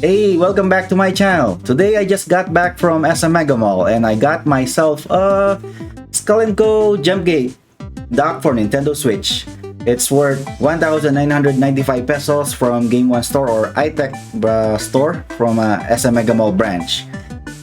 Hey, welcome back to my channel. Today I just got back from SM Mega Mall and I got myself a Skull & Co. Jumpgate dock for Nintendo Switch. It's worth 1,995 pesos from Game One Store or iTech store from SM Mega Mall branch.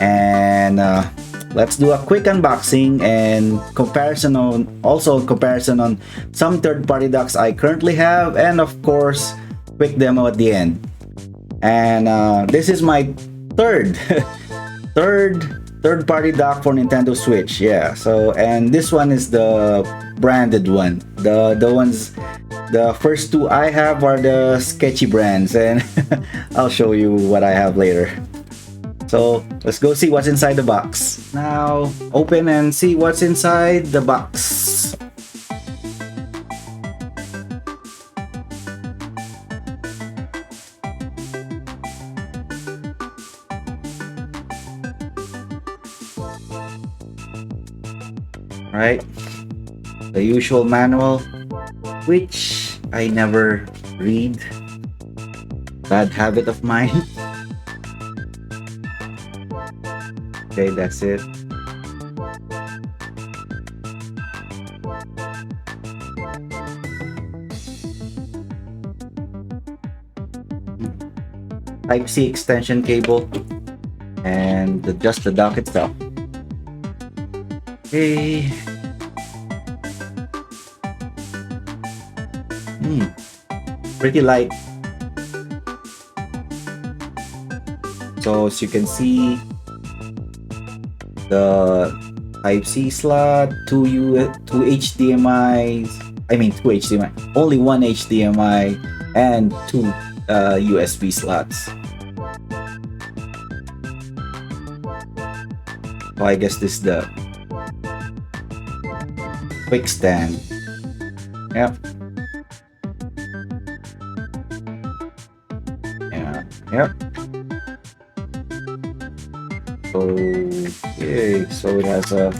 And let's do a quick unboxing and comparison on some third-party docks I currently have, and of course quick demo at the end. And this is my third third-party dock for Nintendo Switch. Yeah, so and this one is the branded one. The first two I have are the sketchy brands, and I'll show you what I have later. So let's go see what's inside the box. Now open and see what's inside the box. Right, the usual manual, which I never read. Bad habit of mine. Okay, that's it. Type-C extension cable and just the dock itself. Okay. Pretty light. So as you can see, the Type-C slot, two HDMIs. I mean two HDMI. Only one HDMI and two USB slots. So I guess this is the quick stand. Yep. Yeah. Yep. Okay, so it has a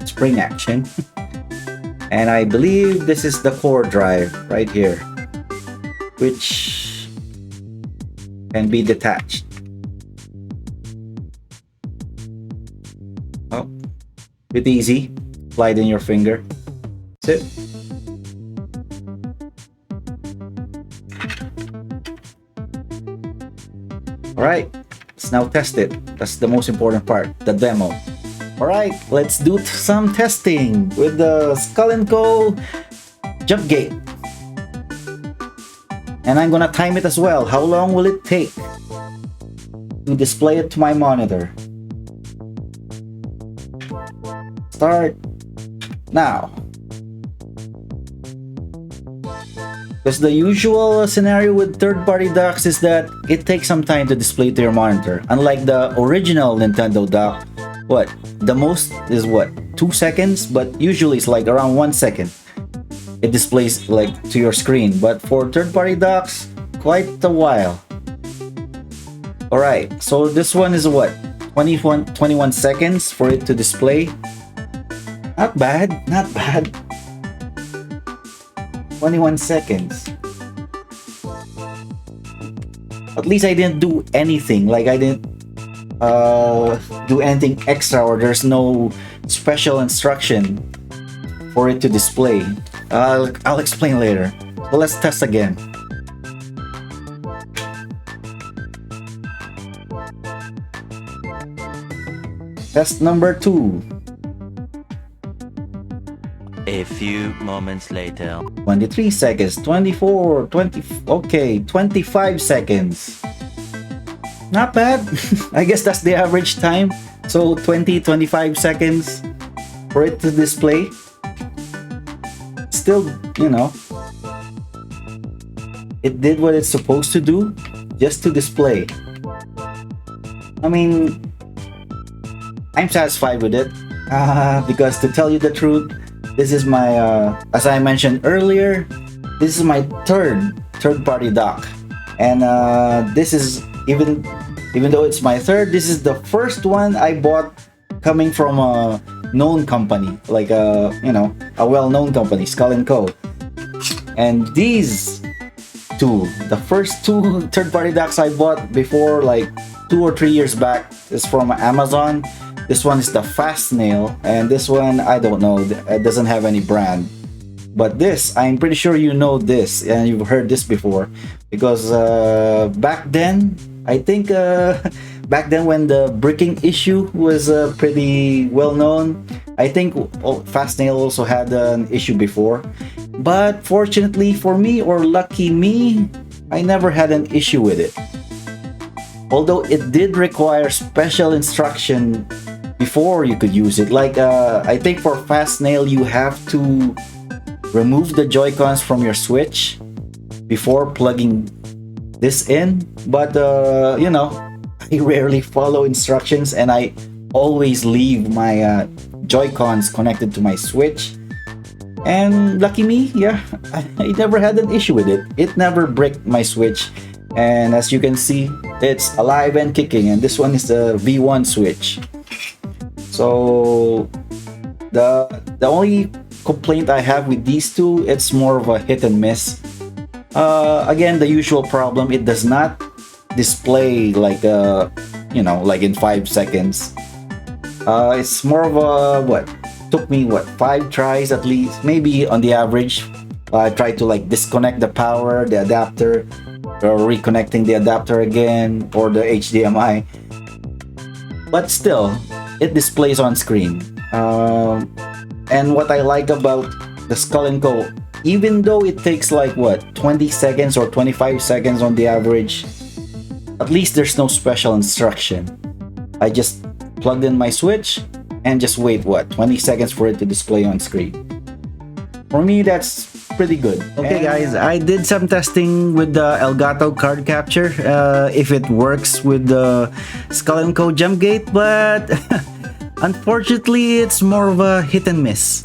spring action. And I believe this is the core drive right here, which can be detached. Oh, bit easy. Slide in your finger. That's it. Alright, let's now test it. That's the most important part, the demo. Alright, let's do some testing with the Skull & Co. Jumpgate. And I'm gonna time it as well. How long will it take to display it to my monitor? Start now. Because the usual scenario with third-party docks is that it takes some time to display to your monitor. Unlike the original Nintendo dock, the most is 2 seconds, but usually it's like around 1 second. It displays like to your screen, but for third-party docks, quite a while. Alright, so this one is 21 seconds for it to display. Not bad, not bad. 21 seconds. At least I didn't do anything. Like I didn't do anything extra, or there's no special instruction for it to display. I'll explain later. So let's test again. Test number 2. A few moments later. 23 seconds, 24, 20, okay, 25 seconds. Not bad. I guess that's the average time. So 20-25 seconds for it to display. Still, you know, it did what it's supposed to do, just to display. I mean, I'm satisfied with it. Because to tell you the truth, this is my, as I mentioned earlier, this is my third-party dock, and this is even though it's my third, this is the first one I bought coming from a known company, like a well-known company, Skull & Co. And these two. The first two third-party docks I bought before, like 2 or 3 years back, is from Amazon. This one is the Fast Nail, and this one, I don't know, it doesn't have any brand. But this, I'm pretty sure you know this, and you've heard this before, because back then, I think back then when the bricking issue was pretty well known, I think Fast Nail also had an issue before. But fortunately for me, or lucky me, I never had an issue with it. Although it did require special instruction before you could use it. Like I think for Fast Nail, you have to remove the Joy-Cons from your Switch before plugging this in. But you know, I rarely follow instructions, and I always leave my Joy-Cons connected to my Switch. And lucky me, yeah, I never had an issue with it. It never bricked my Switch. And as you can see, it's alive and kicking. And this one is the V1 Switch. So the only complaint I have with these two, it's more of a hit and miss. Again, the usual problem, it does not display like you know, like in 5 seconds. It's more of a what? Took me 5 tries at least, maybe on the average. I tried to like disconnect the power, the adapter, or reconnecting the adapter again, or the HDMI. But still, it displays on screen. And what I like about the Skull & Co, even though it takes like 20 seconds or 25 seconds on the average, at least there's no special instruction. I just plugged in my Switch and just wait 20 seconds for it to display on screen. For me, that's pretty good. Okay guys, I did some testing with the Elgato card capture, if it works with the Skull & Co Jumpgate, but unfortunately it's more of a hit and miss.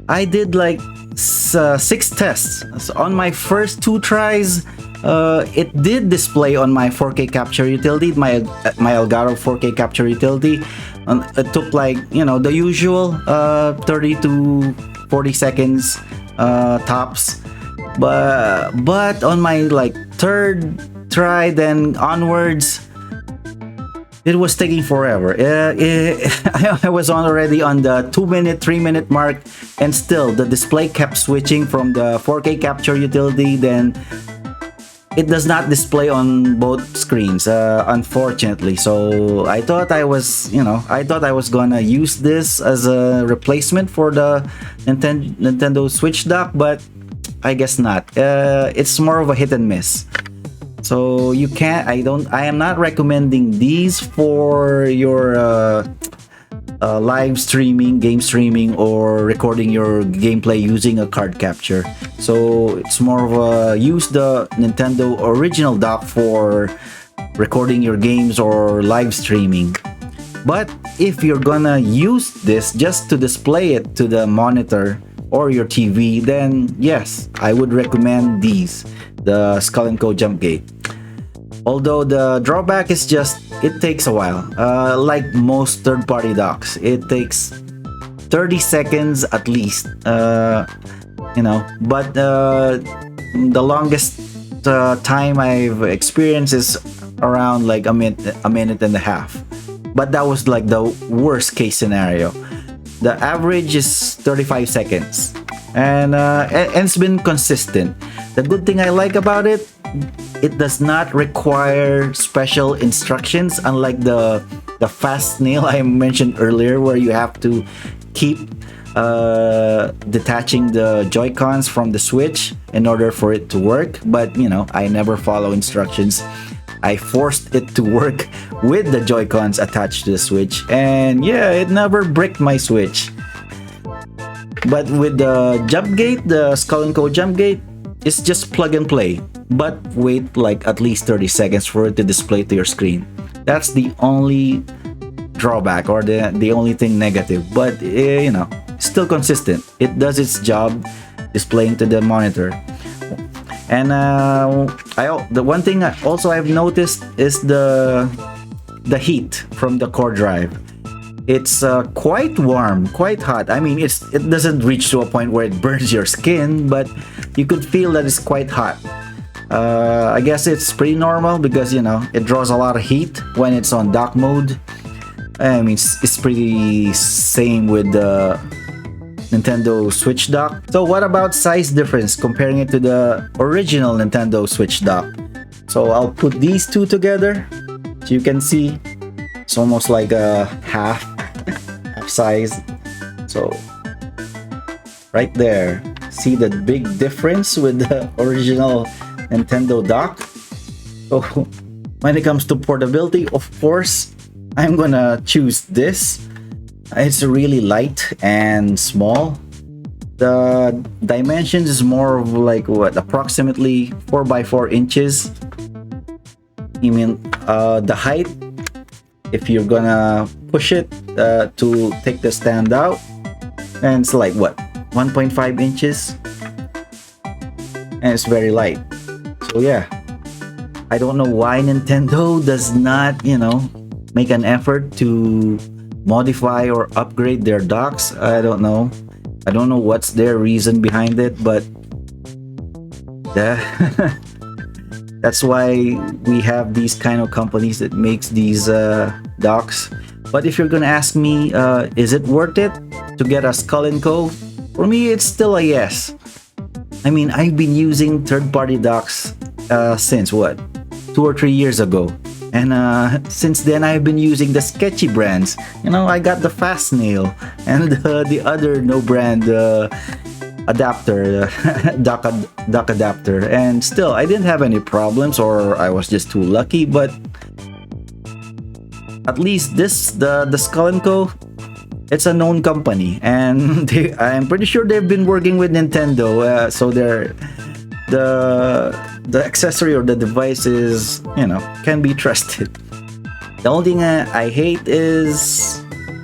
I did like 6 tests. So on my first 2 tries, it did display on my 4K capture utility, my Elgato 4K capture utility. It took like, you know, the usual 30 to 40 seconds tops. But on my like 3rd try then onwards, it was taking forever. I was already on the 2-minute, 3-minute mark, and still the display kept switching from the 4K capture utility. Then it does not display on both screens, unfortunately. So I thought I was gonna use this as a replacement for the Nintendo Switch dock, but I guess not. It's more of a hit and miss. So you can't. I am not recommending these for your live streaming, game streaming, or recording your gameplay using a card capture. So it's more of a use the Nintendo original dock for recording your games or live streaming. But if you're gonna use this just to display it to the monitor or your TV, then yes, I would recommend these, the Skull & Co Jumpgate. Although the drawback is just it takes a while. Like most third-party docks, it takes 30 seconds at least. You know, but the longest time I've experienced is around like a minute and a half. But that was like the worst case scenario. The average is 35 seconds, and it's been consistent. The good thing I like about it, it does not require special instructions, unlike the Fast Nail I mentioned earlier, where you have to keep detaching the Joy-Cons from the Switch in order for it to work. But you know, I never follow instructions. I forced it to work with the Joy-Cons attached to the Switch, and yeah, it never bricked my Switch. But with the Jumpgate, the Skull & Co Jumpgate, it's just plug and play, but wait like at least 30 seconds for it to display to your screen. That's the only drawback, or the only thing negative. But you know, still consistent. It does its job displaying to the monitor. And the one thing I've noticed is the heat from the core drive. It's quite warm, quite hot. I mean, it doesn't reach to a point where it burns your skin, but you could feel that it's quite hot. I guess it's pretty normal because, you know, it draws a lot of heat when it's on dock mode. I mean, it's pretty same with the Nintendo Switch dock. So what about size difference comparing it to the original Nintendo Switch dock? So I'll put these two together. So you can see it's almost like a half size. So right there, see the big difference with the original Nintendo dock. So when it comes to portability, of course, I'm gonna choose this. It's really light and small. The dimensions is more of like what, approximately 4x4 inches. I mean, the height, if you're gonna push it to take the stand out, and it's like what, 1.5 inches, and it's very light. So yeah, I don't know why Nintendo does not, you know, make an effort to modify or upgrade their docks. I don't know what's their reason behind it, but that's why we have these kind of companies that makes these docks. But if you're gonna ask me, is it worth it to get a Skull & Co? For me, it's still a yes. I mean, I've been using third-party docks since what, 2 or 3 years ago. And since then, I've been using the sketchy brands. You know, I got the Fast Nail and the other no-brand adapter, dock adapter. And still, I didn't have any problems, or I was just too lucky. But at least the Skull & Co, it's a known company. And I'm pretty sure they've been working with Nintendo. So the accessory or the device is, you know, can be trusted. The only thing I hate is,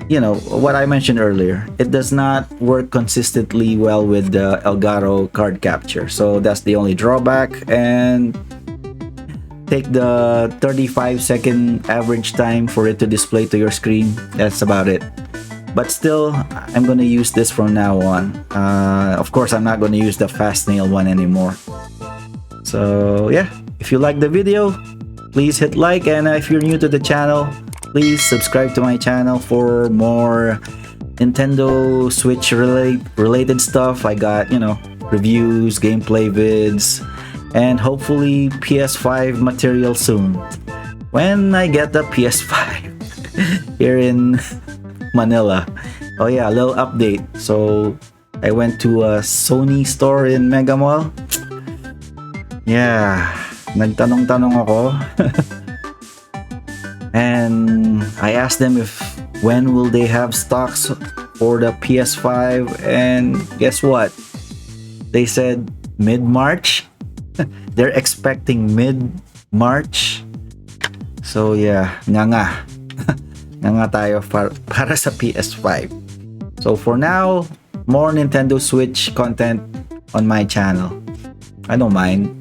you know, what I mentioned earlier. It does not work consistently well with the Elgato card capture. So that's the only drawback. And take the 35-second average time for it to display to your screen. That's about it. But still, I'm gonna use this from now on. Of course, I'm not gonna use the Fast Nail one anymore. So yeah, if you like the video, please hit like, and if you're new to the channel, please subscribe to my channel for more Nintendo Switch related stuff. I got, you know, reviews, gameplay vids, and hopefully PS5 material soon when I get the PS5 here in Manila. Oh yeah, a little update. So I went to a Sony store in Mega Mall. Yeah, nagtanong-tanong ako. And I asked them if when will they have stocks for the PS5, and guess what? They said mid-March. They're expecting mid-March. So yeah, nga tayo para sa PS5. So for now, more Nintendo Switch content on my channel. I don't mind.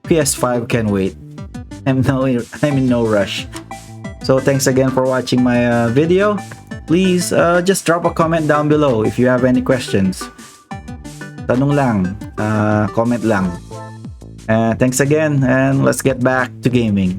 PS5 can wait. I'm in no rush. So thanks again for watching my video. Please just drop a comment down below if you have any questions. Tanong lang, comment lang. Thanks again, and let's get back to gaming.